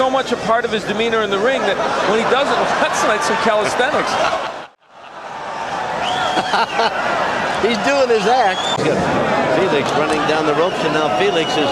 so much a part of his demeanor in the ring that when he does it, that's like some calisthenics. He's doing his act. Felix running down the ropes, and now Felix is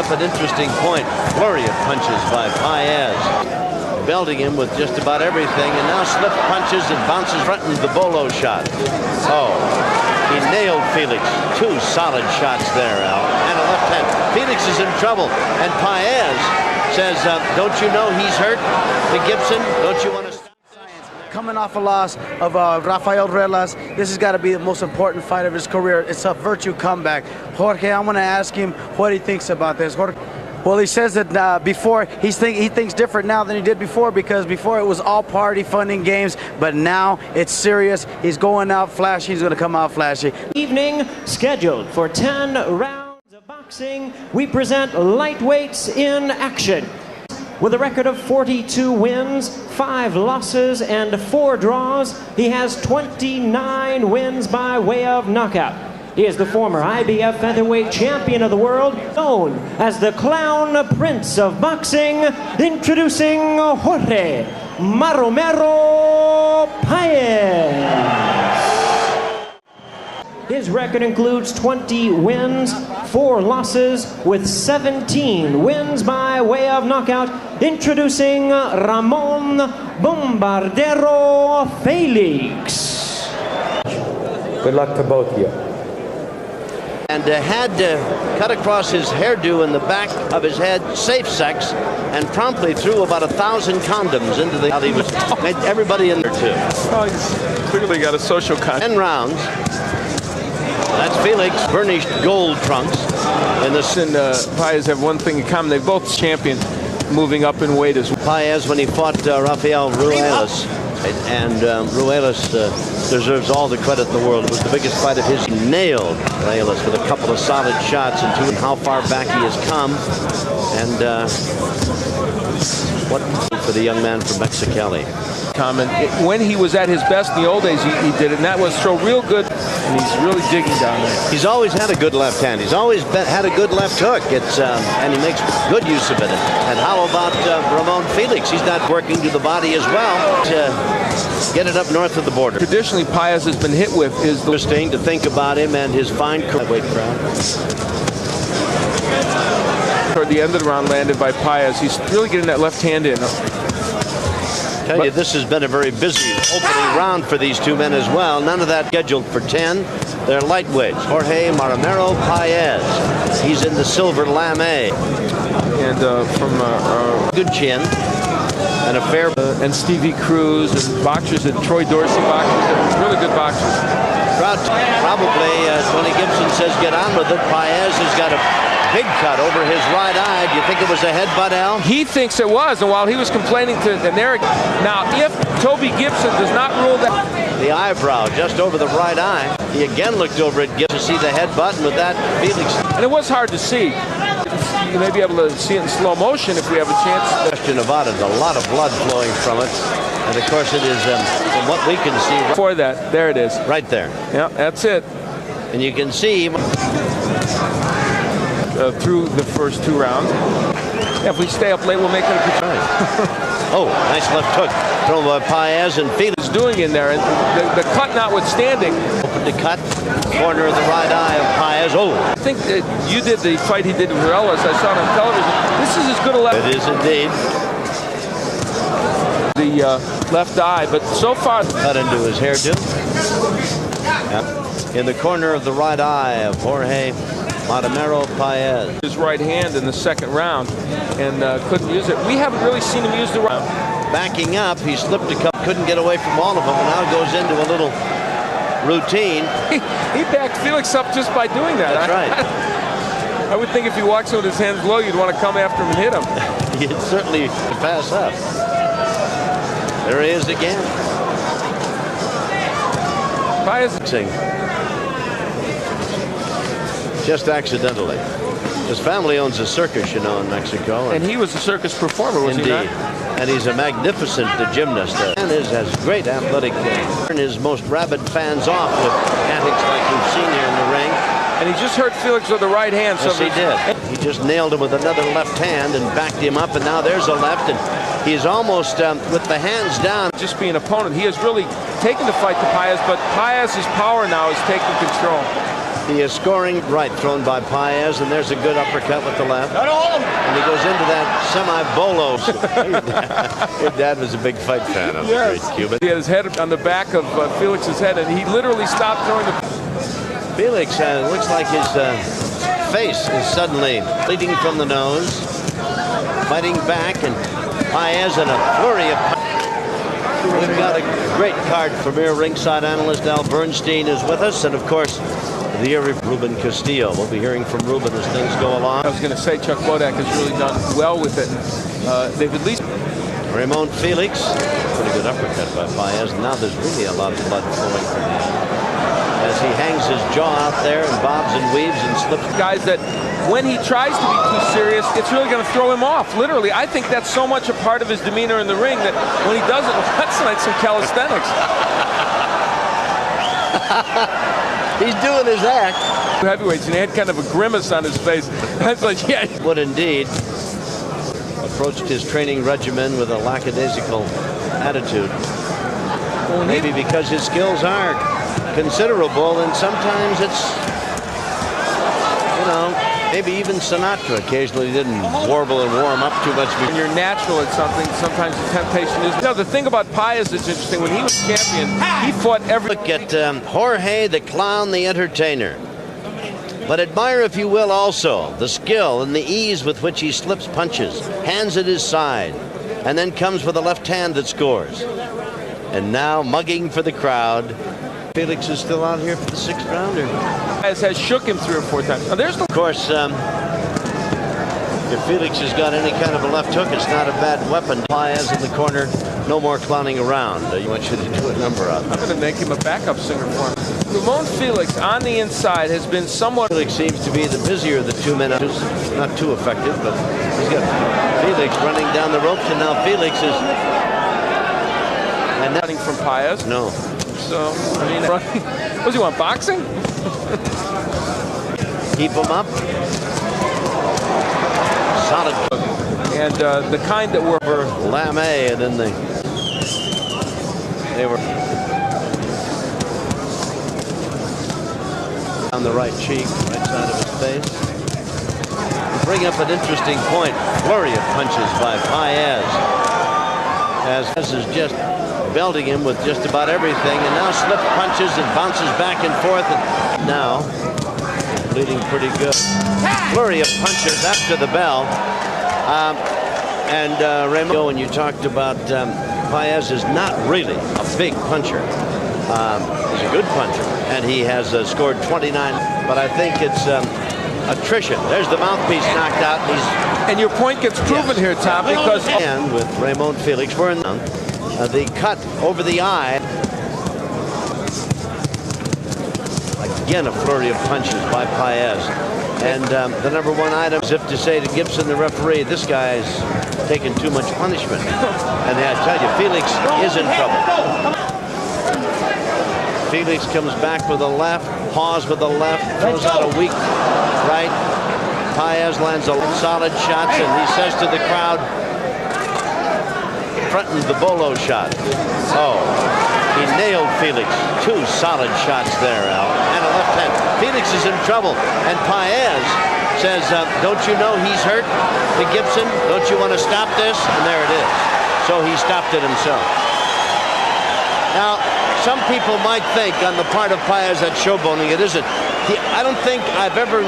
up an interesting point. Flurry of punches by Paez, belting him with just about everything, and now slip punches and bounces right into the bolo shot. Oh, he nailed Felix. Two solid shots there, Al, and a left hand. Felix is in trouble, and Paez says, don't you know he's hurt? To Gibson, don't you want to stop? Coming off a loss of Rafael Relas, this has got to be the most important fight of his career. It's a virtue comeback. Jorge, I'm going to ask him what he thinks about this. Jorge, well, he says that before he thinks different now than he did before, because before it was all party, fun and games, but now it's serious. He's going out flashy. He's going to come out flashy. Evening scheduled for 10 rounds of boxing. We present lightweights in action. With a record of 42 wins, 5 losses, and 4 draws, he has 29 wins by way of knockout. He is the former IBF featherweight champion of the world, known as the Clown Prince of Boxing, introducing Jorge Maromero Paez. His record includes 20 wins, 4 losses, with 17 wins by way of knockout. Introducing Ramon Bombardero Felix. Good luck to both of you. And had to cut across his hairdo in the back of his head, safe sex, and promptly threw about 1,000 condoms into the... He was made everybody in there too. Oh, he's clearly got a social con. 10 rounds. That's Felix, burnished gold trunks. And this and Paez have one thing in common. They're both champions moving up in weight as well. Paez, when he fought Rafael Ruelas, and Ruelas deserves all the credit in the world. It was the biggest fight of his. He nailed Ruelas with a couple of solid shots, and how far back he has come. And what for the young man from Mexicali. When he was at his best in the old days, he did it, and that was so real good, and he's really digging down there. He's always had a good left hand. He's always had a good left hook. And he makes good use of it. And how about Ramon Felix? He's not working to the body as well to get it up north of the border. Traditionally, Paez has been hit with is the interesting to think about him and his fine weight crowd. Toward the end of the round, landed by Paez. He's really getting that left hand in. Tell you, this has been a very busy opening round for these two men as well. None of that scheduled for 10. They're lightweights. Jorge Maromero Paez. He's in the silver lame. And from good chin and a fair. And Stevie Cruz and boxers and Troy Dorsey boxers, really good boxers. Crowd probably, Tony Gibson says, get on with it. Paez has got a big cut over his right eye. Do you think it was a headbutt, Al? He thinks it was, and while he was complaining to Eric, now if Toby Gibson does not rule that, the eyebrow just over the right eye, he again looked over at Gibson to see the headbutt, and with that, Felix. And it was hard to see. You may be able to see it in slow motion if we have a chance. Question about it, a lot of blood flowing from it, and of course it is from what we can see. Before that, there it is, right there. Yeah, that's it. And you can see. Through the first 2 rounds. If we stay up late, we'll make it a good time. Oh, nice left hook thrown by Paez, and Felix doing in there, and the cut notwithstanding. Open to cut, corner of the right eye of Paez. Oh, I think that you did the fight he did with Relas. I saw it on television. This is as good a left. It is indeed. The left eye, but so far cut into his hairdo. Yep. In the corner of the right eye of Jorge Maromero Paez. His right hand in the second round and couldn't use it. We haven't really seen him use the round. Backing up, he slipped a couple, couldn't get away from all of them, and now goes into a little routine. He backed Felix up just by doing that. That's right. I would think if he walks in with his hands low, you'd want to come after him and hit him. He'd certainly pass up. There he is again. Paez. Just accidentally. His family owns a circus, you know, in Mexico. And he was a circus performer, was indeed. he not? And he's a magnificent gymnast. And has great athletic turn his most rabid fans off with antics like we've seen here in the ring. And he just hurt Felix with the right hand. Yes, he did. He just nailed him with another left hand and backed him up, and now there's a left, and he's almost with the hands down. Just be an opponent. He has really taken the fight to Paez, but Paez's power now is taking control. He is scoring right, thrown by Paez, and there's a good uppercut with the left. And he goes into that semi-bolo. Your dad was a big fight fan of the great Cuban. He had his head on the back of Felix's head, and he literally stopped throwing the... Felix looks like his face is suddenly bleeding from the nose, fighting back, and Paez in a flurry of... We've got a great card. Premier ringside analyst Al Bernstein is with us, and of course, the Ruben Castillo. We'll be hearing from Ruben as things go along. I was going to say Chuck Bodak has really done well with it. They've at least... Ramon Felix, pretty good uppercut by Paez. Now there's really a lot of blood flowing from him as he hangs his jaw out there and bobs and weaves and slips. Guys that when he tries to be too serious, it's really going to throw him off. Literally, I think that's so much a part of his demeanor in the ring that when he does it, that's like some calisthenics. He's doing his act. Heavyweights, and he had kind of a grimace on his face. That's like, yeah. Would indeed approached his training regimen with a lackadaisical attitude. Maybe because his skills are considerable, and sometimes it's, you know, maybe even Sinatra occasionally didn't warble and warm up too much. When you're natural at something, sometimes the temptation is... You know, the thing about Paez that's interesting, when he was champion, he fought every... Look at Jorge the Clown, the entertainer. But admire, if you will, also the skill and the ease with which he slips punches, hands at his side, and then comes with a left hand that scores. And now mugging for the crowd. Felix is still out here for the 6th rounder. Paez has shook him 3 or 4 times. Now, there's the... Of course, if Felix has got any kind of a left hook, it's not a bad weapon. Paez in the corner, no more clowning around. I want you to do a number out. I'm going to make him a backup singer for him. Ramon Felix on the inside has been somewhat... Felix seems to be the busier of the 2 men. Not too effective, but he's got Felix running down the ropes, and now Felix is... And running from Paez? No. So, I mean, running... What does he want, boxing? Keep him up. Solid. And the kind that were... Lame, and then they were... On the right cheek, right side of his face. Bring up an interesting point. Flurry of punches by Paez. As is just belting him with just about everything, and now slip punches and bounces back and forth. And now bleeding pretty good. Flurry of punches after the bell. Ramon, when you talked about Paez is not really a big puncher. He's a good puncher, and he has scored 29. But I think it's attrition. There's the mouthpiece knocked out. And your point gets proven here, Tom, because... And with Ramon Felix, we're in the cut over the eye. Again, a flurry of punches by Paez. And the number 1 item is if to say to Gibson, the referee, this guy's taking too much punishment. And I tell you, Felix is in trouble. Felix comes back with a left, paws with a left, throws out a weak right. Paez lands a solid shots, and he says to the crowd, fronting the bolo shot. Oh, he nailed Felix. 2 solid shots there, Al. And a left hand. Felix is in trouble. And Paez says, don't you know he's hurt? To Gibson, don't you want to stop this? And there it is. So he stopped it himself. Now, some people might think on the part of Paez that showboating. It isn't. I don't think I've ever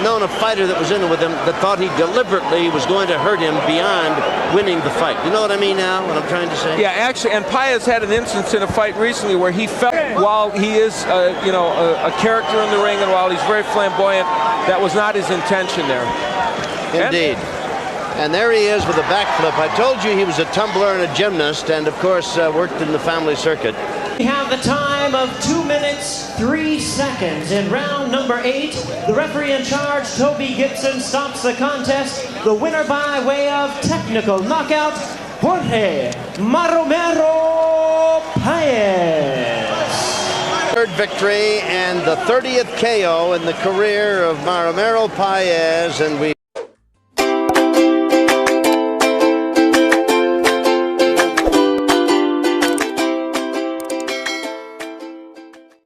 known a fighter that was in it with him that thought he deliberately was going to hurt him beyond winning the fight. You know what I mean now, what I'm trying to say? Yeah, actually, and Paez had an instance in a fight recently where he felt, while he is, you know, a character in the ring, and while he's very flamboyant, that was not his intention there. Indeed. And there he is with a backflip. I told you he was a tumbler and a gymnast, and of course worked in the family circuit. We have the time of 2 minutes, 3 seconds in round number 8. The referee in charge, Toby Gibson, stops the contest. The winner by way of technical knockout, Jorge Maromero Paez. 3rd victory and the 30th KO in the career of Maromero Paez, and we